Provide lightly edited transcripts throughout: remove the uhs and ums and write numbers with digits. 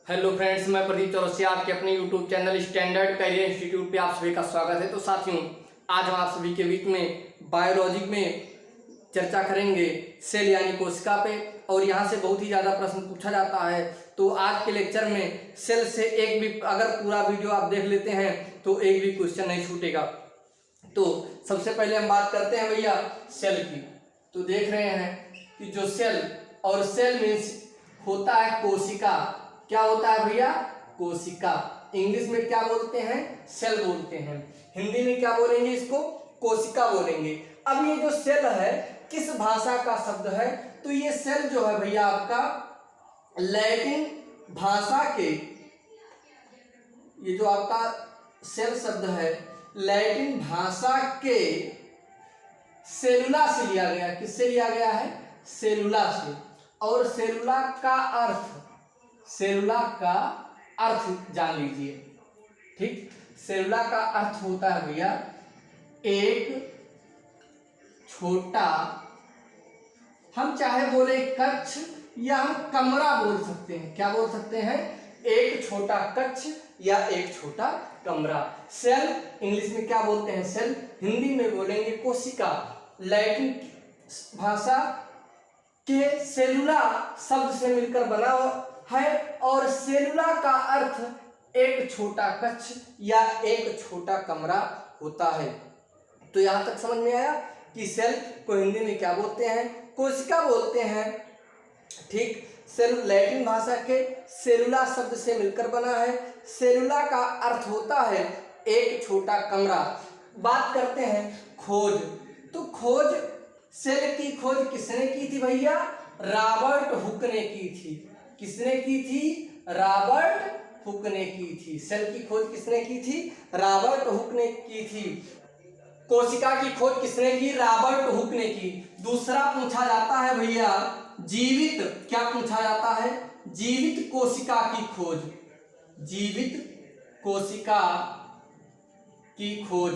Hello friends, मैं प्रदीप चौरसिया आपके अपने YouTube channel standard career institute पे आप सभी का स्वागत है। तो साथियों, आज हम आप सभी के बीच में बायोलॉजी में चर्चा करेंगे सेल यानी कोशिका पे। और यहाँ से बहुत ही ज़्यादा प्रश्न पूछा जाता है। तो आज के लेक्चर में सेल से एक भी अगर पूरा वीडियो आप देख लेते हैं तो एक भी क्वेश्चन नहीं छूटेगा। तो सबसे पहले हम बात करते हैं भैया सेल की। तो देख रहे हैं कि जो सेल और सेल मीन्स होता है कोशिका। क्या होता है भैया? कोशिका। इंग्लिश में क्या बोलते हैं? सेल बोलते हैं। हिंदी में क्या बोलेंगे? इसको कोशिका बोलेंगे। अब ये जो सेल है किस भाषा का शब्द है? तो ये सेल जो है भैया आपका लैटिन भाषा के, ये जो आपका सेल शब्द है लैटिन भाषा के सेलुला से लिया गया। किससे लिया गया है? सेलुला से। और सेलुला का अर्थ जान लीजिए। ठीक, सेलुला का अर्थ होता है भैया एक छोटा, हम चाहे बोले कक्ष या हम कमरा बोल सकते हैं। क्या बोल सकते हैं? एक छोटा कक्ष या एक छोटा कमरा। सेल इंग्लिश में क्या बोलते हैं? सेल। हिंदी में बोलेंगे कोशिका। लैटिन भाषा के सेलुला शब्द से मिलकर बना है और सेलुला का अर्थ एक छोटा कक्ष या एक छोटा कमरा होता है। तो यहां तक समझ में आया कि सेल को हिंदी में क्या बोलते हैं? कोशिका बोलते हैं। ठीक, सेल लैटिन भाषा के सेलुला शब्द से मिलकर बना है। सेलुला का अर्थ होता है एक छोटा कमरा। बात करते हैं खोज। तो खोज, सेल की खोज किसने की थी भैया? रॉबर्ट हुक ने की थी। किसने की थी? रॉबर्ट हुक ने की थी। सेल की खोज किसने की थी? रॉबर्ट हुक ने की थी। कोशिका की खोज किसने की? रॉबर्ट हुक ने की। दूसरा पूछा जाता है भैया जीवित, क्या पूछा जाता है? जीवित कोशिका की खोज। जीवित कोशिका की खोज,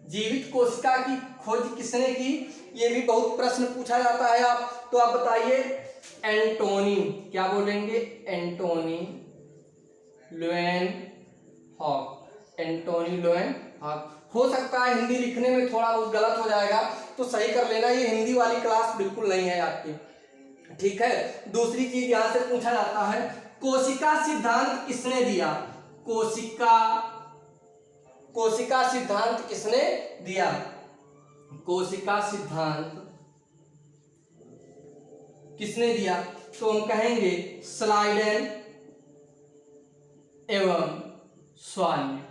जीवित कोशिका की खोज किसने की? ये भी बहुत प्रश्न पूछा जाता है। आप तो आप बताइए। एंटोनी, क्या बोलेंगे? एंटोनी ल्यूवेनहॉक। एंटोनी ल्यूवेनहॉक। हो सकता है हिंदी लिखने में थोड़ा बहुत गलत हो जाएगा तो सही कर लेना। ये हिंदी वाली क्लास बिल्कुल नहीं है आपकी। ठीक है। दूसरी चीज यहां से पूछा जाता है कोशिका सिद्धांत किसने दिया? कोशिका सिद्धांत किसने दिया? कोशिका सिद्धांत किसने दिया? तो हम कहेंगे स्लाइडेन एवं स्वान ने।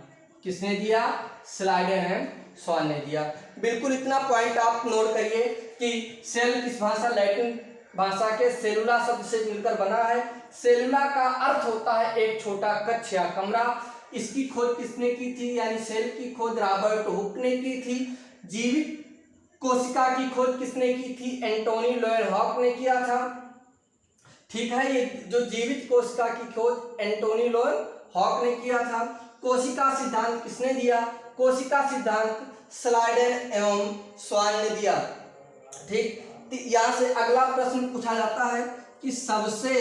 किसने दिया? स्लाइडेन एवं स्वान ने दिया। बिल्कुल इतना पॉइंट आप नोट करिए कि सेल किस भाषा? लैटिन भाषा के सेलुला शब्द से मिलकर बना है। सेलुला का अर्थ होता है एक छोटा कक्ष या कमरा। इसकी खोज किसने की थी? यानी सेल की खोज रॉबर्ट हुक ने की थी। जीवित कोशिका की खोज किसने की थी? एंटोनी ल्यूवेनहॉक ने किया था। ठीक है, ये जो जीवित कोशिका की खोज एंटोनी ल्यूवेनहॉक ने किया था। कोशिका सिद्धांत किसने दिया? कोशिका सिद्धांत स्लाइडेन एवं स्वान ने दिया। ठीक, यहां से अगला प्रश्न पूछा जाता है कि सबसे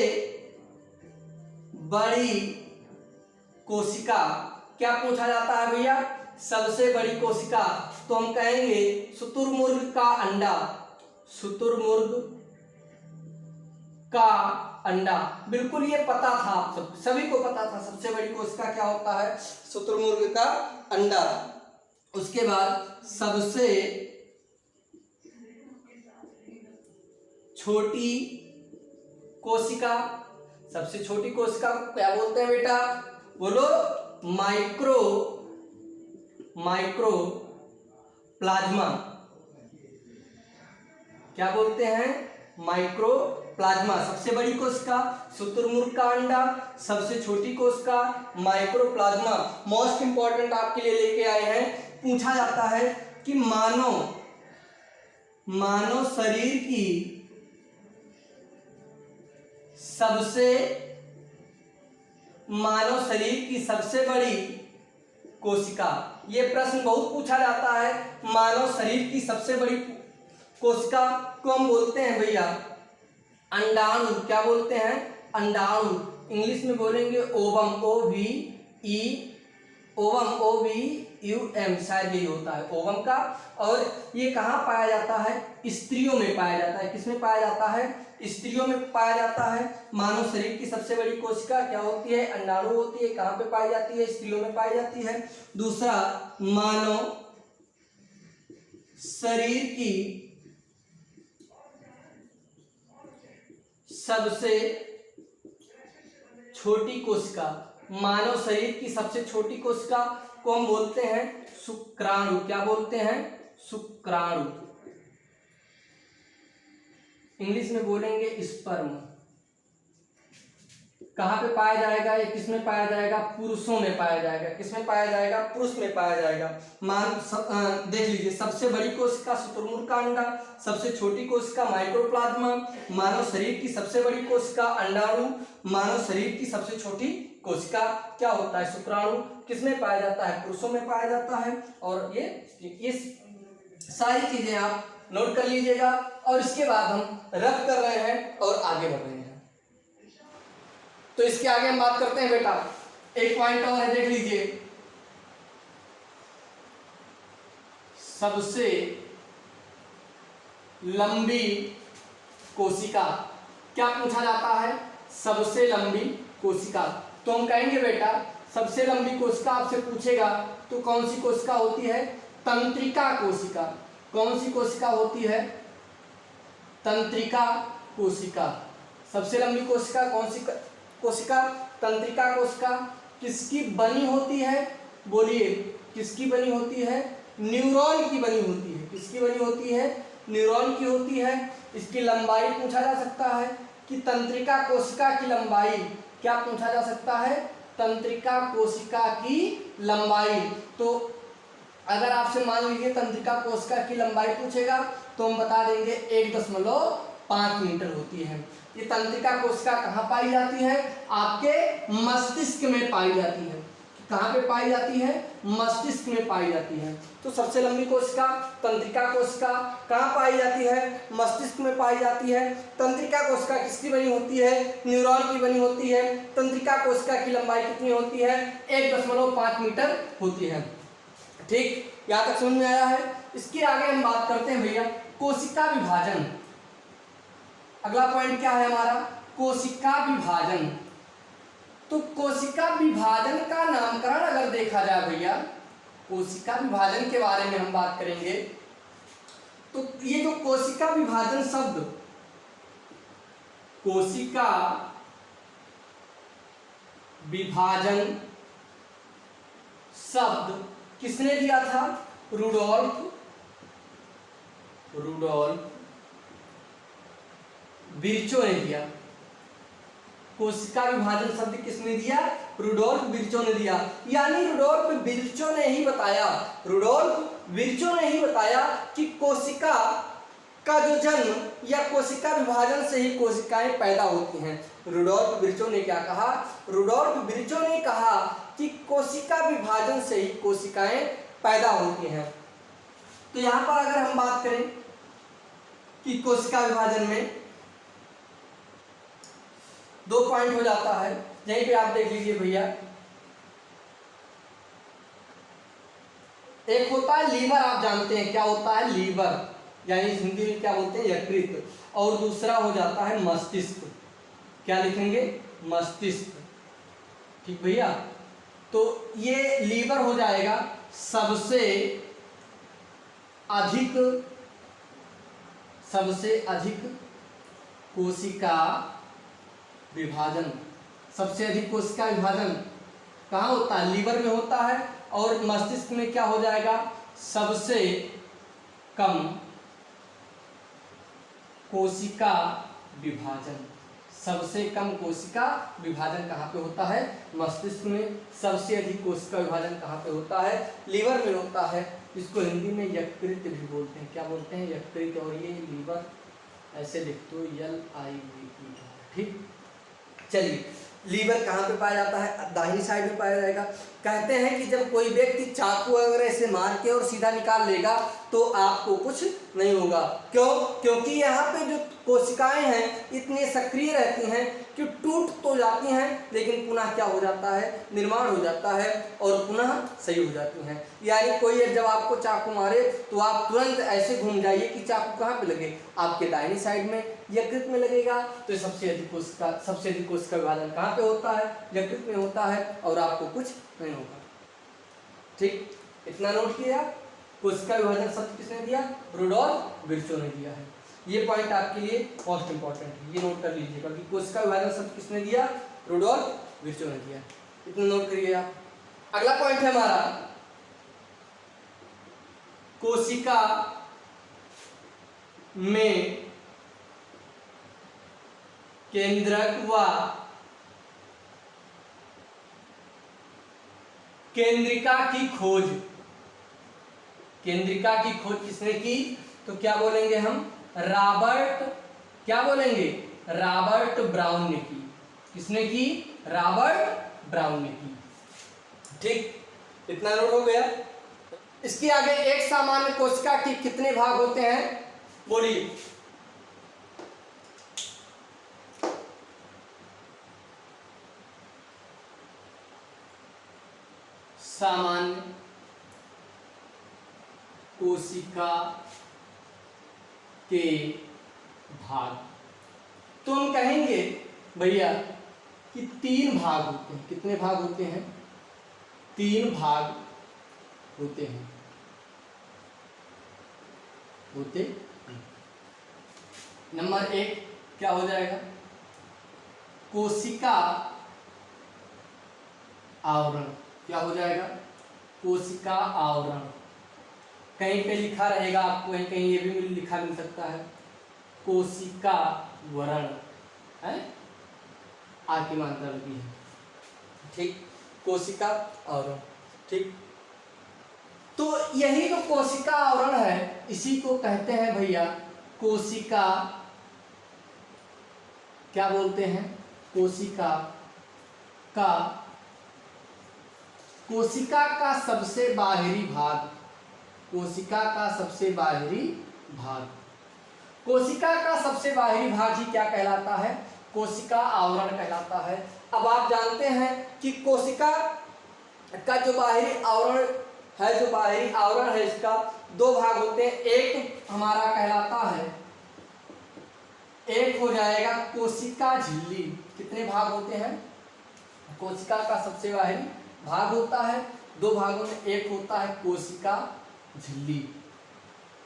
बड़ी कोशिका, क्या पूछा जाता है भैया? सबसे बड़ी कोशिका। तो हम कहेंगे शुतुरमुर्ग का अंडा। शुतुरमुर्ग का अंडा। बिल्कुल ये पता था, आप सभी को पता था सबसे बड़ी कोशिका क्या होता है? शुतुरमुर्ग का अंडा। उसके बाद सबसे छोटी कोशिका। सबसे छोटी कोशिका को क्या बोलते हैं बेटा? बोलो। माइक्रोप्लाज्मा। क्या बोलते हैं? माइक्रोप्लाज्मा। सबसे बड़ी कोशिका शुतुरमुर्ग का अंडा, सबसे छोटी कोशिका माइक्रोप्लाज्मा। मोस्ट इंपॉर्टेंट आपके लिए लेके आए हैं। पूछा जाता है कि मानव शरीर की सबसे बड़ी कोशिका। ये प्रश्न बहुत पूछा जाता है। मानव शरीर की सबसे बड़ी कोशिका को हम बोलते हैं भैया अंडाणु। क्या बोलते हैं? अंडाणु। इंग्लिश में बोलेंगे ओवम, OVUM, शायद यही होता है ओवम का। और ये कहाँ पाया जाता है? स्त्रियों में पाया जाता है। किसमें पाया जाता है? स्त्रियों में पाया जाता है। मानव शरीर की सबसे बड़ी कोशिका क्या होती है? अंडाणु होती है। कहाँ पे पाई जाती है? स्त्रियों में पाई जाती है। दूसरा, मानव शरीर की सबसे छोटी कोशिका, मानव शरीर की सबसे छोटी कोशिका को हम बोलते हैं शुक्राणु। क्या बोलते हैं? शुक्राणु। इंग्लिश में बोलेंगे स्पर्म। कहाँ पे पाया जाएगा? ये किसमें पाया जाएगा? पुरुषों में पाया जाएगा। किसमें पाया जाएगा? पुरुष में पाया जाएगा। देख लीजिए, सबसे बड़ी कोशिका शुतुरमुर्ग का अंडा, सबसे छोटी कोशिका माइक्रोप्लाज्मा, मानव शरीर की सबसे बड़ी कोशिका अंडाणु, मानव शरीर की सबसे छोटी कोशिका क्या होता है? शुक्राणु। किसमें पाया जाता है? पुरुषों में पाया जाता है। और ये सारी चीजें आप नोट कर लीजिएगा। और इसके बाद हम रद्द कर रहे हैं और आगे बढ़ रहे हैं। तो इसके आगे हम बात करते हैं बेटा, एक पॉइंट और है, देख लीजिए। सबसे लंबी कोशिका क्या पूछा जाता है? सबसे लंबी कोशिका। तो हम कहेंगे बेटा, सबसे लंबी कोशिका आपसे पूछेगा तो कौन सी कोशिका होती है? तंत्रिका कोशिका। कौन सी कोशिका होती है? तंत्रिका कोशिका। सबसे लंबी कोशिका कौन सी कोशिका? तंत्रिका कोशिका। किसकी बनी होती है? बोलिए, किसकी बनी होती है? न्यूरॉन की बनी होती है। किसकी बनी होती है? न्यूरॉन की होती है। इसकी लंबाई पूछा जा सकता है कि तंत्रिका कोशिका की लंबाई, क्या पूछा जा सकता है? तंत्रिका कोशिका की लंबाई। तो अगर आपसे मान लीजिए तंत्रिका कोशिका की लंबाई पूछेगा तो हम बता देंगे 1.5 मीटर होती है। ये तंत्रिका कोशिका कहाँ पाई जाती है? आपके मस्तिष्क में पाई जाती है। कहाँ पे पाई जाती है? मस्तिष्क में पाई जाती है। तो सबसे लंबी कोशिका तंत्रिका कोशिका कहाँ पाई जाती है? मस्तिष्क में पाई जाती है। तंत्रिका कोशिका किसकी बनी होती है? न्यूरॉन की बनी होती है। तंत्रिका कोशिका की लंबाई कितनी होती है? 1.5 मीटर होती है। ठीक, यहाँ तक समझ में आया है। इसके आगे हम बात करते हैं भैया कोशिका विभाजन। अगला पॉइंट क्या है हमारा? कोशिका विभाजन। तो कोशिका विभाजन का नामकरण अगर देखा जाए भैया, कोशिका विभाजन के बारे में हम बात करेंगे तो ये जो कोशिका विभाजन शब्द, कोशिका विभाजन शब्द किसने दिया था? रुडोल्फ विर्चो ने दिया। कोशिका विभाजन शब्द किसने दिया? रुडोल्फ विर्चो ने दिया। यानी रुडोल्फ विर्चो ने ही बताया, रुडोल्फ विर्चो ने ही बताया कि कोशिका का जो जन्म या कोशिका विभाजन से ही कोशिकाएं पैदा होती हैं। रुडोल्फ विर्चो ने क्या कहा? रुडोल्फ विर्चो ने कहा कि कोशिका विभाजन से ही कोशिकाएं पैदा होती हैं। तो यहां पर अगर हम बात करें कि कोशिका विभाजन में 2 पॉइंट हो जाता है, यहीं पे आप देख लीजिए भैया। एक होता है लीवर, आप जानते हैं क्या होता है? लीवर यानी हिंदी में क्या बोलते हैं? यकृत। और दूसरा हो जाता है मस्तिष्क। क्या लिखेंगे? मस्तिष्क। ठीक भैया, तो ये लीवर हो जाएगा सबसे अधिक कोशिका विभाजन। सबसे अधिक कोशिका विभाजन कहाँ होता है? लीवर में होता है। और मस्तिष्क में क्या हो जाएगा? सबसे कम कोशिका विभाजन। सबसे कम कोशिका विभाजन कहाँ पे होता है? मस्तिष्क में। सबसे अधिक कोशिका विभाजन कहाँ पे होता है? लीवर में होता है। इसको हिंदी में यकृत भी बोलते हैं। क्या बोलते हैं? यकृत। और ये लीवर ऐसे लिख दो, LIVER। ठीक, चलिए, लीवर कहाँ पे पाया जाता है? दाहिनी साइड में पाया जाएगा। कहते हैं कि जब कोई व्यक्ति चाकू वगैरह से मार के और सीधा निकाल लेगा तो आपको कुछ नहीं होगा। क्यों? क्योंकि यहाँ पे जो कोशिकाएं हैं इतनी सक्रिय रहती हैं कि टूट तो जाती हैं लेकिन पुनः क्या हो जाता है, निर्माण हो जाता है और पुनः सही हो जाती हैं। यानी कोई जब आपको चाकू मारे तो आप तुरंत ऐसे घूम जाइए कि चाकू कहाँ पे लगे, आपके दाहिनी साइड में, यकृत में लगेगा। तो सबसे अधिक कोशिका विभाजन कहाँ पे होता है, यकृत में होता है और आपको कुछ नहीं होगा। ठीक, इतना नोट किया। कोशिका विभाजन शब्द किसने दिया? रुडोल्फ विर्चो ने दिया है। ये पॉइंट आपके लिए मोस्ट इंपॉर्टेंट है, ये नोट कर लीजिएगा कि कोशिका विभाजन शब्द किसने दिया? रुडोल्फ विर्चो ने दिया। इतना नोट करिए आप। अगला पॉइंट है हमारा कोशिका में केंद्रक व केंद्रिका की खोज। केंद्रिका की खोज किसने की? तो क्या बोलेंगे हम? रॉबर्ट, क्या बोलेंगे? रॉबर्ट ब्राउन ने की। किसने की? रॉबर्ट ब्राउन ने की। ठीक, इतना नोट हो गया। इसके आगे एक सामान्य कोशिका के कितने भाग होते हैं? बोलिए। सामान्य कोशिका के भाग, तो हम कहेंगे भैया कि 3 भाग होते हैं। कितने भाग होते हैं? 3 भाग होते हैं। नंबर 1 क्या हो जाएगा? कोशिका आवरण। क्या हो जाएगा? कोशिका आवरण। कहीं पे लिखा रहेगा आपको, कहीं कहीं ये भी लिखा मिल सकता है कोशिका वरण है, आकी मात्रा लगी है। ठीक, कोशिका आवरण। ठीक, तो यही जो कोशिका आवरण है इसी को कहते हैं भैया कोशिका, क्या बोलते हैं? कोशिका का सबसे बाहरी भाग। कोशिका का सबसे बाहरी भाग, कोशिका का सबसे बाहरी भाग ही क्या कहलाता है? कोशिका आवरण कहलाता है। अब आप जानते हैं कि कोशिका का जो बाहरी आवरण है इसका 2 भाग होते हैं। एक हमारा कहलाता है, एक हो जाएगा कोशिका झिल्ली। कितने भाग होते हैं? कोशिका का सबसे बाहरी भाग होता है 2 भागों में, एक होता है कोशिका झिल्ली।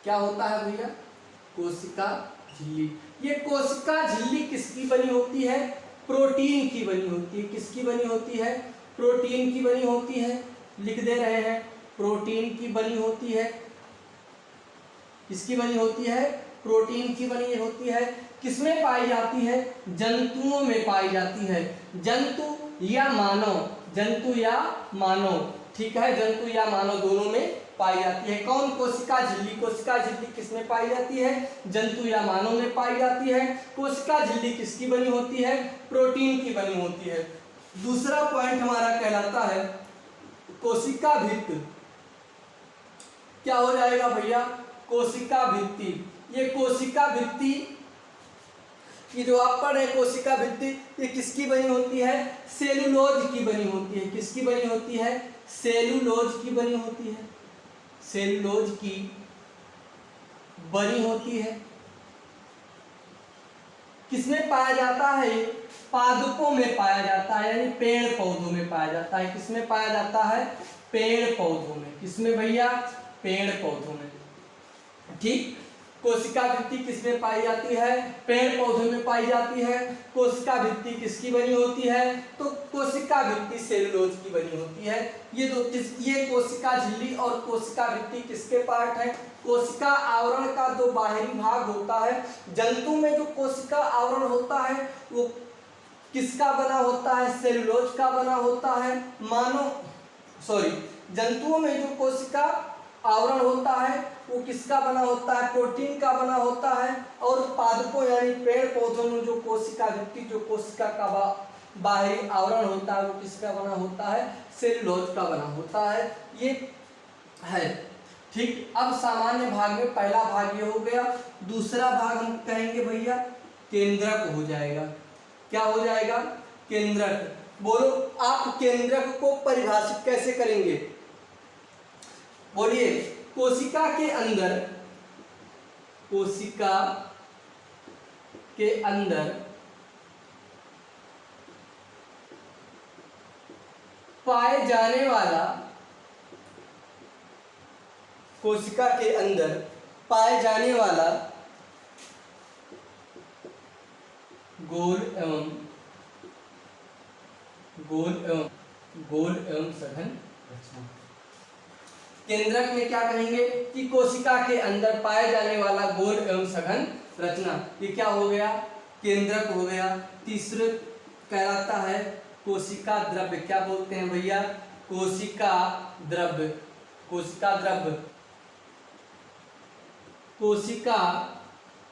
क्या होता है भैया? कोशिका झिल्ली। ये कोशिका झिल्ली किसकी बनी होती है? प्रोटीन की बनी होती है। किसकी बनी होती है? प्रोटीन की बनी होती है। लिख दे रहे हैं, प्रोटीन की बनी होती है। किसकी बनी होती है? प्रोटीन की बनी होती है। किसमें पाई जाती है? जंतुओं में पाई जाती है। जंतु या मानव, जंतु या मानव, ठीक है, जंतु या मानव दोनों में पाई जाती है। कौन? कोशिका झिल्ली। कोशिका झिल्ली किसमें पाई जाती है? जंतु या मानव में पाई जाती है। कोशिका झिल्ली किसकी बनी होती है? प्रोटीन की बनी होती है। दूसरा पॉइंट हमारा कहलाता है कोशिका भित्ति। क्या हो जाएगा भैया? कोशिका भित्ति। ये कोशिका भित्ति, ये जो आप पढ़ रहे हैं कोशिका भित्ति, ये किसकी बनी होती है? सेलुलोज की बनी होती है। किसकी बनी होती है? सेलुलोज की बनी होती है। सेलुलोज की बनी होती है। किसमें पाया जाता है? पादपों में पाया जाता है, यानी पेड़ पौधों में पाया जाता है। किसमें पाया जाता है? पेड़ पौधों में। किसमें भैया? पेड़ पौधों में। ठीक, कोशिका भित्ति किसमें पाई जाती है? पेड़ पौधों में पाई जाती है। कोशिका भित्ति किसकी बनी होती है? तो कोशिका भित्ति सेलुलोज की बनी होती है। ये कोशिका झिल्ली और कोशिका भित्ति किसके पार्ट है? कोशिका आवरण का जो बाहरी भाग होता है। जंतु में जो कोशिका आवरण होता है वो किसका बना होता है? सेलुलोज का बना होता है। जंतुओं में जो कोशिका आवरण होता है वो किसका बना होता है? प्रोटीन का बना होता है। और पादपों यानी पेड़ पौधों में जो कोशिका भित्ति, जो कोशिका का बाहरी आवरण होता है वो किसका बना होता है? सेलुलोज का बना होता है। ये है, ठीक, अब सामान्य भाग में पहला भाग ये हो गया, दूसरा भाग हम कहेंगे भैया केंद्रक हो जाएगा। क्या हो जाएगा? केंद्रक। बोलो आप केंद्रक को परिभाषित कैसे करेंगे? बोलिए। कोशिका के अंदर, कोशिका के अंदर पाए जाने वाला, कोशिका के अंदर पाए जाने वाला गोल एवं सघन रचना। केंद्रक में क्या कहेंगे कि कोशिका के अंदर पाए जाने वाला गोल एवं सघन रचना, ये क्या हो गया? केंद्रक हो गया। तीसरे कहलाता है कोशिका द्रव्य। क्या बोलते हैं भैया? कोशिका द्रव्य। कोशिका द्रव्य, कोशिका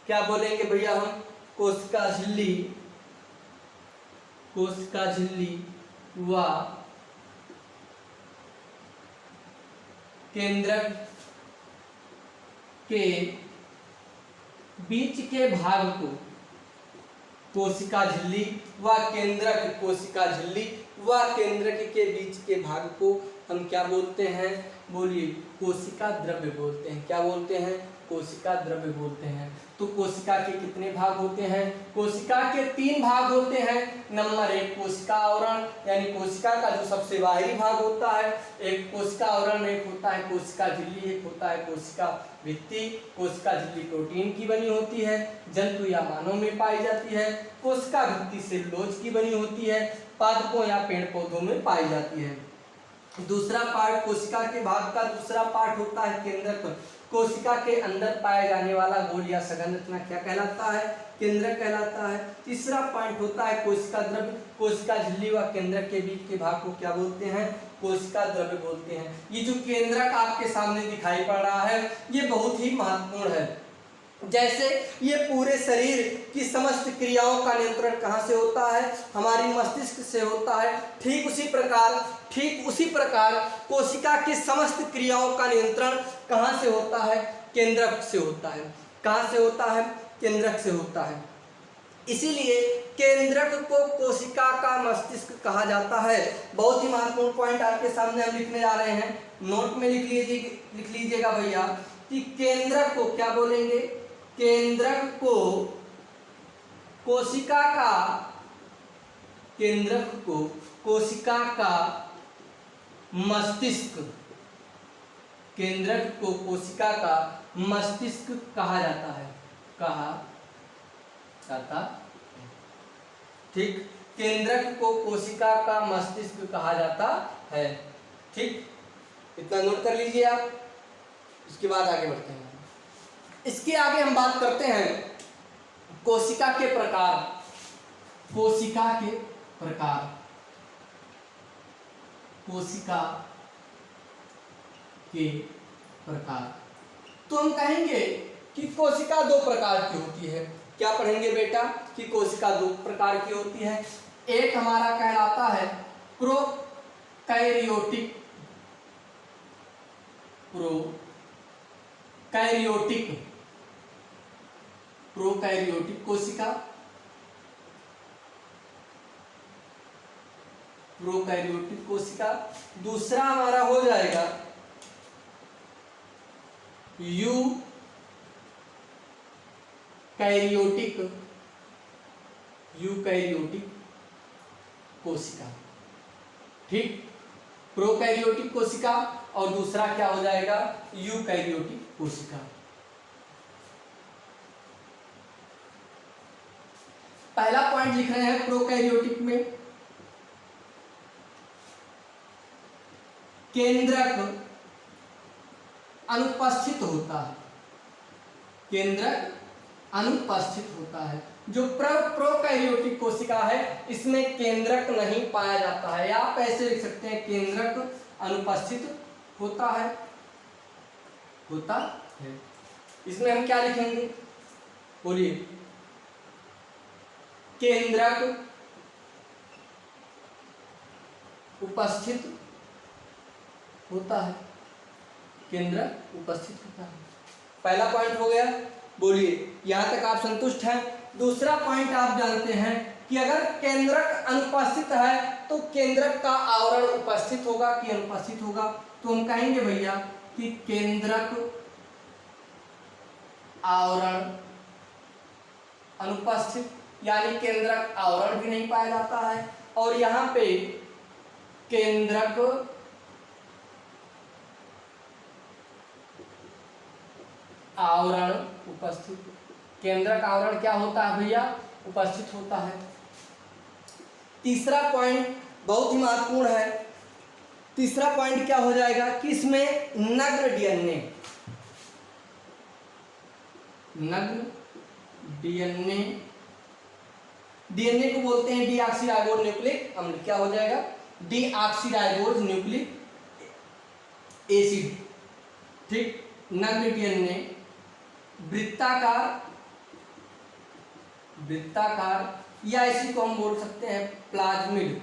क्या बोलेंगे भैया हम? कोशिका झिल्ली, कोशिका झिल्ली व केंद्रक के बीच के भाग को, कोशिका झिल्ली व केंद्रक, कोशिका झिल्ली व केंद्रक के बीच के भाग को हम क्या बोलते हैं? बोलिए। कोशिका द्रव्य बोलते हैं। क्या बोलते हैं? कोशिका द्रव्य बोलते हैं। तो कोशिका के कितने भाग होते हैं? कोशिका के 3 भाग होते हैं। नंबर 1 कोशिका आवरण, यानी कोशिका का जो सबसे बाहरी भाग होता है, एक कोशिका आवरण, एक होता है कोशिका झिल्ली, एक होता है कोशिका भित्ति। कोशिका झिल्ली प्रोटीन की बनी होती है, जंतु या मानव में पाई जाती है। कोशिका भित्ति सेलुलोज की बनी होती है, पादपों या पेड़ पौधों में पाई जाती है। दूसरा पार्ट, कोशिका के भाग का दूसरा पार्ट होता है केंद्रक। कोशिका के अंदर पाए जाने वाला गोल या सघन रचना क्या कहलाता है? केंद्रक कहलाता है। तीसरा पॉइंट होता है कोशिका द्रव्य। कोशिका झिल्ली व केंद्रक के बीच के भाग को क्या बोलते हैं? कोशिका द्रव्य बोलते हैं। ये जो केंद्रक आपके सामने दिखाई पड़ रहा है, ये बहुत ही महत्वपूर्ण है। जैसे ये पूरे शरीर की समस्त क्रियाओं का नियंत्रण कहाँ से होता है? हमारी मस्तिष्क से होता है। ठीक उसी प्रकार कोशिका की समस्त क्रियाओं का नियंत्रण कहाँ से होता है? केंद्रक से होता है। कहाँ से होता है? केंद्रक से होता है। इसीलिए केंद्रक को कोशिका का मस्तिष्क कहा जाता है। बहुत ही महत्वपूर्ण पॉइंट आपके सामने हम लिखने जा रहे हैं, नोट में लिख लीजिएगा भैया कि केंद्रक को क्या बोलेंगे? केंद्रक को कोशिका का, केंद्रक को कोशिका का मस्तिष्क, केंद्रक को कोशिका का मस्तिष्क कहा जाता है। कहा जाता है। ठीक, केंद्रक को कोशिका का मस्तिष्क कहा जाता है। ठीक, इतना नोट कर लीजिए आप। इसके बाद आगे बढ़ते हैं। इसके आगे हम बात करते हैं कोशिका के प्रकार। कोशिका के प्रकार, कोशिका के प्रकार। तो हम कहेंगे कि कोशिका 2 प्रकार की होती है। क्या पढ़ेंगे बेटा? कि कोशिका 2 प्रकार की होती है। एक हमारा कहलाता है प्रोकैरियोटिक, प्रोकैरियोटिक कोशिका, प्रोकैरियोटिक कोशिका। दूसरा हमारा हो जाएगा यूकैरियोटिक कोशिका। ठीक, प्रोकैरियोटिक कोशिका और दूसरा क्या हो जाएगा? यूकैरियोटिक कोशिका। पहला पॉइंट लिख रहे हैं प्रोकैरियोटिक में, केंद्रक अनुपस्थित होता है। केंद्रक अनुपस्थित होता है। जो प्रोकैरियोटिक कोशिका है, इसमें केंद्रक नहीं पाया जाता है। आप ऐसे लिख सकते हैं, केंद्रक अनुपस्थित होता है। इसमें हम क्या लिखेंगे? बोलिए। केंद्रक उपस्थित होता है। केंद्रक उपस्थित होता है। पहला पॉइंट हो गया। बोलिए यहाँ तक आप संतुष्ट हैं? दूसरा पॉइंट आप जानते हैं कि अगर केंद्रक अनुपस्थित है तो केंद्रक का आवरण उपस्थित होगा कि अनुपस्थित होगा? तो हम कहेंगे भैया कि केंद्रक आवरण अनुपस्थित, यानी केंद्रक आवरण भी नहीं पाया जाता है। और यहाँ पे केंद्रक आवरण उपस्थित, केंद्रक आवरण क्या होता है भैया? उपस्थित होता है। तीसरा पॉइंट बहुत ही महत्वपूर्ण है। तीसरा पॉइंट क्या हो जाएगा कि इसमें नग्न डीएनए, नग्न डीएनए, डीएनए को बोलते हैं डीऑक्सीराइबोज न्यूक्लिक अम्ल। क्या हो जाएगा? Deoxyribose nucleic acid. ठीक, नग्न डीएनए वृत्ताकार, वृत्ताकार या इसी को हम बोल सकते हैं प्लाज्मिड,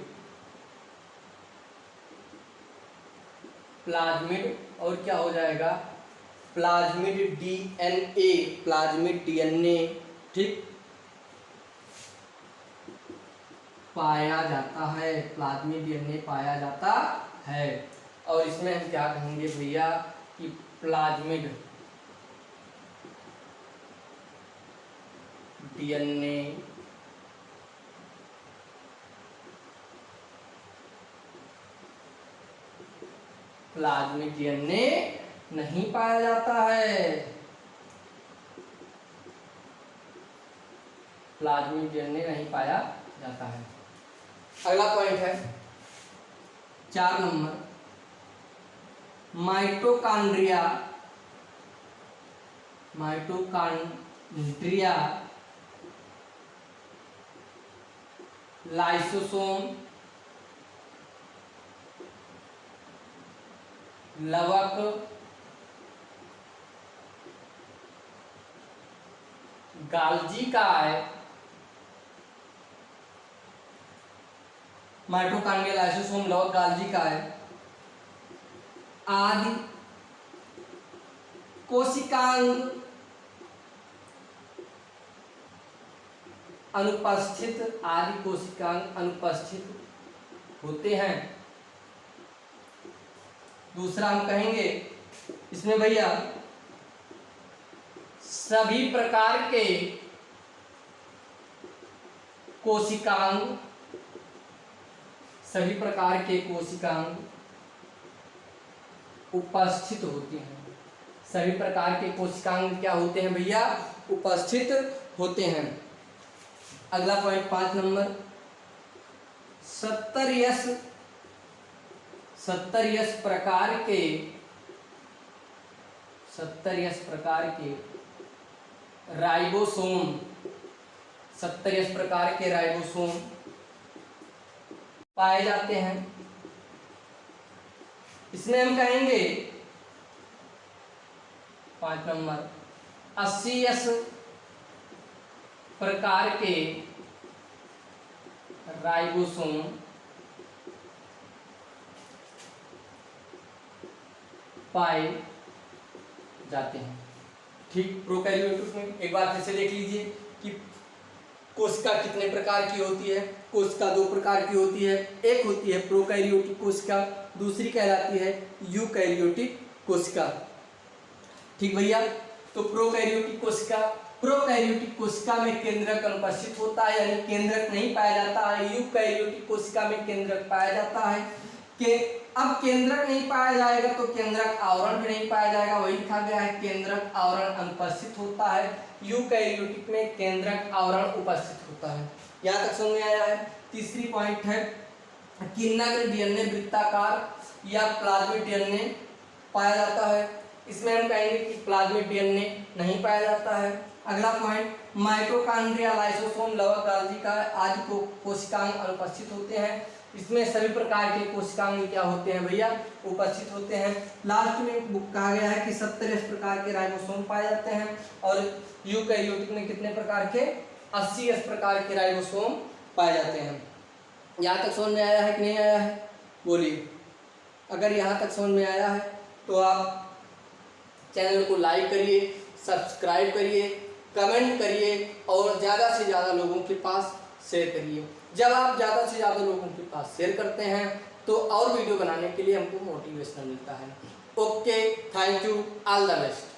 प्लाज्मिड। और क्या हो जाएगा? प्लाज्मिड डीएनए, प्लाज्मिड डीएनए, ठीक, पाया जाता है, प्लाज्मिड डीएनए पाया जाता है। और इसमें हम क्या कहेंगे भैया कि प्लाज्मिड डीएनए प्लाज्मिड डीएनए नहीं पाया जाता है, प्लाज्मिड डीएनए नहीं पाया जाता है। अगला पॉइंट है 4 नंबर, माइटोकॉन्ड्रिया, माइटोकॉन्ड्रिया लाइसोसोम, लवक, गाल्जी काय, माइटोकॉन्ड्रिया लाइसोसोम, लवक, गाल्जी काय आदि कोशिकांग अनुपस्थित, आदि कोशिकांग अनुपस्थित होते हैं। दूसरा हम कहेंगे इसमें भैया सभी प्रकार के कोशिकांग, सभी प्रकार के कोशिकांग उपस्थित होते हैं। सभी प्रकार के कोशिकांग क्या होते हैं भैया? उपस्थित होते हैं। अगला पॉइंट 5 नंबर, 70S प्रकार के, 70S प्रकार के राइबोसोम, 70S प्रकार के राइबोसोम पाए जाते हैं। इसमें हम कहेंगे 5 नंबर 80S प्रकार के राइबोसोम पाए जाते हैं। ठीक, प्रोकैरियोटिक में एक बार फिर से देख लीजिए कि कोशिका कितने प्रकार की होती है। कोशिका 2 प्रकार की होती है, एक होती है प्रोकैरियोटिक कोशिका, दूसरी कहलाती है यूकैरियोटिक कोशिका। ठीक भैया, तो प्रोकैरियोटिक कोशिका, प्रोकैरियोटिक कोशिका में केंद्रक अनुपस्थित होता है, यानी केंद्रक नहीं पाया जाता है। यूकैरियोटिक कोशिका में केंद्रक पाया जाता है। कि अब केंद्रक नहीं पाया जाएगा तो केंद्रक आवरण भी नहीं पाया जाएगा, वही लिखा गया है केंद्रक आवरण अनुपस्थित होता है। यूकैरियोटिक में केंद्रक आवरण उपस्थित होता है। यहाँ तक समझ में आया है? तीसरी पॉइंट है कि नग्न डीएनए वृत्ताकार या प्लाज्मिड डीएनए पाया जाता है। इसमें हम कहेंगे कि प्लाज्मिड डीएनए नहीं पाया जाता है। अगला पॉइंट, माइटोकॉन्ड्रिया लाइसोसोम लवक गाल्जी का आदि को कोशिकांग अनुपस्थित होते हैं। इसमें सभी प्रकार के कोशिकांग क्या होते हैं भैया? उपस्थित होते हैं। लास्ट में कहा गया है कि 70 प्रकार के राइबोसोम पाए जाते हैं और यूकैरियोटिक में कितने प्रकार के? 80 प्रकार के राइबोसोम पाए जाते हैं। यहाँ तक समझ में आया है कि नहीं आया है? बोलिए। अगर यहाँ तक समझ में आया है तो आप चैनल को लाइक करिए, सब्सक्राइब करिए, कमेंट करिए और ज़्यादा से ज़्यादा लोगों के पास शेयर करिए। जब आप ज़्यादा से ज़्यादा लोगों के पास शेयर करते हैं तो और वीडियो बनाने के लिए हमको मोटिवेशन मिलता है। Okay, thank you, all the best.